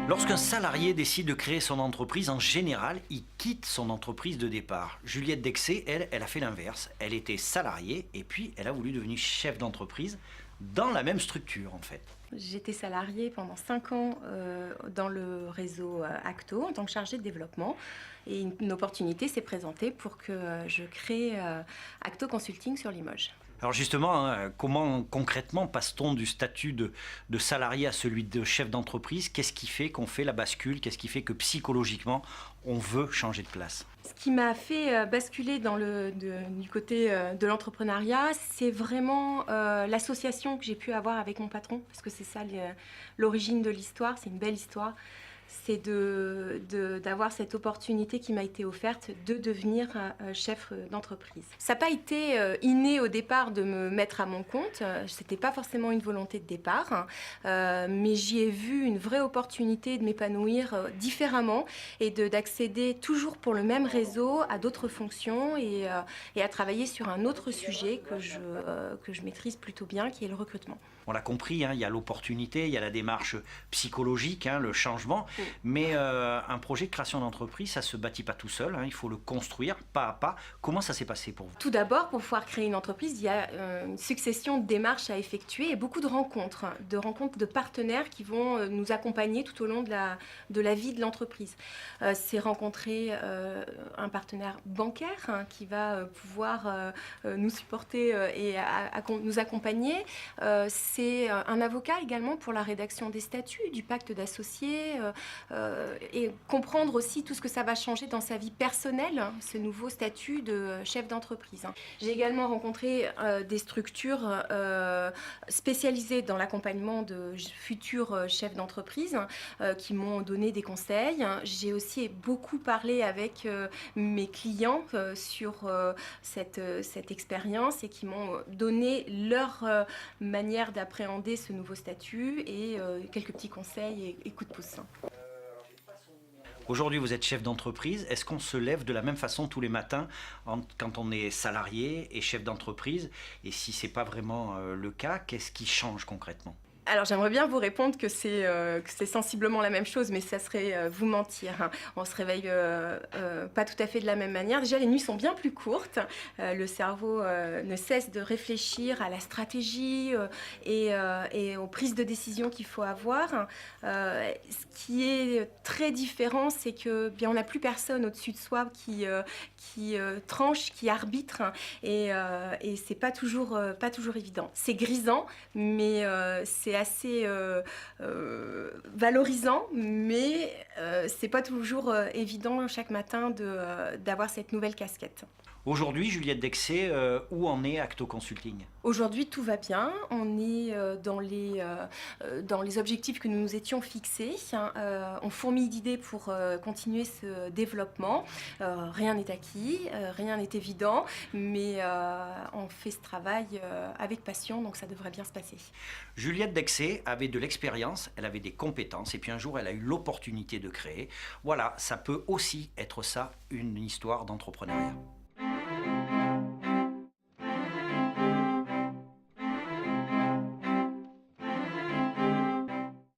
Lorsqu'un salarié décide de créer son entreprise, en général, il quitte son entreprise de départ. Juliette Dexé, elle a fait l'inverse. Elle était salariée et puis elle a voulu devenir chef d'entreprise dans la même structure en fait. J'étais salariée pendant 5 ans dans le réseau Acto en tant que chargée de développement et une opportunité s'est présentée pour que je crée Acto Consulting sur Limoges. Alors justement, comment concrètement passe-t-on du statut de salarié à celui de chef d'entreprise? Qu'est-ce qui fait qu'on fait la bascule? Qu'est-ce qui fait que psychologiquement, on veut changer de place? Ce qui m'a fait basculer du côté de l'entrepreneuriat, c'est vraiment l'association que j'ai pu avoir avec mon patron, parce que c'est ça l'origine de l'histoire, c'est une belle histoire. C'est d'avoir cette opportunité qui m'a été offerte de devenir chef d'entreprise. Ça n'a pas été inné au départ de me mettre à mon compte, c'était pas forcément une volonté de départ, mais j'y ai vu une vraie opportunité de m'épanouir différemment et d'accéder toujours pour le même réseau à d'autres fonctions et à travailler sur un autre sujet que je maîtrise plutôt bien, qui est le recrutement. On l'a compris, il y a l'opportunité, il y a la démarche psychologique, le changement. Mais un projet de création d'entreprise, ça ne se bâtit pas tout seul, il faut le construire pas à pas. Comment ça s'est passé pour vous? Tout d'abord, pour pouvoir créer une entreprise, il y a une succession de démarches à effectuer et beaucoup de rencontres de partenaires qui vont nous accompagner tout au long de la vie de l'entreprise. C'est rencontrer un partenaire bancaire qui va pouvoir nous supporter et nous accompagner. C'est un avocat également pour la rédaction des statuts, du pacte d'associés, et comprendre aussi tout ce que ça va changer dans sa vie personnelle, ce nouveau statut de chef d'entreprise. J'ai également rencontré des structures spécialisées dans l'accompagnement de futurs chefs d'entreprise qui m'ont donné des conseils. J'ai aussi beaucoup parlé avec mes clients sur cette expérience et qui m'ont donné leur manière d'appréhender ce nouveau statut et quelques petits conseils et coups de pouce. Aujourd'hui, vous êtes chef d'entreprise. Est-ce qu'on se lève de la même façon tous les matins quand on est salarié et chef d'entreprise? Et si ce n'est pas vraiment le cas, qu'est-ce qui change concrètement? Alors j'aimerais bien vous répondre que c'est sensiblement la même chose, mais ça serait vous mentir. On se réveille pas tout à fait de la même manière. Déjà les nuits sont bien plus courtes, le cerveau ne cesse de réfléchir à la stratégie et aux prises de décision qu'il faut avoir. Ce qui est très différent, c'est que bien on n'a plus personne au-dessus de soi qui tranche, qui arbitre, et c'est pas toujours évident. C'est grisant, mais c'est assez valorisant, mais c'est pas toujours évident chaque matin d'avoir cette nouvelle casquette. Aujourd'hui, Juliette Dexé, où en est Acto Consulting? Aujourd'hui, tout va bien. On est dans les objectifs que nous nous étions fixés. On fourmille d'idées pour continuer ce développement. Rien n'est acquis, rien n'est évident, mais on fait ce travail avec passion, donc ça devrait bien se passer. Juliette Dexé avait de l'expérience, elle avait des compétences, et puis un jour, elle a eu l'opportunité de créer. Voilà, ça peut aussi être ça, une histoire d'entrepreneuriat.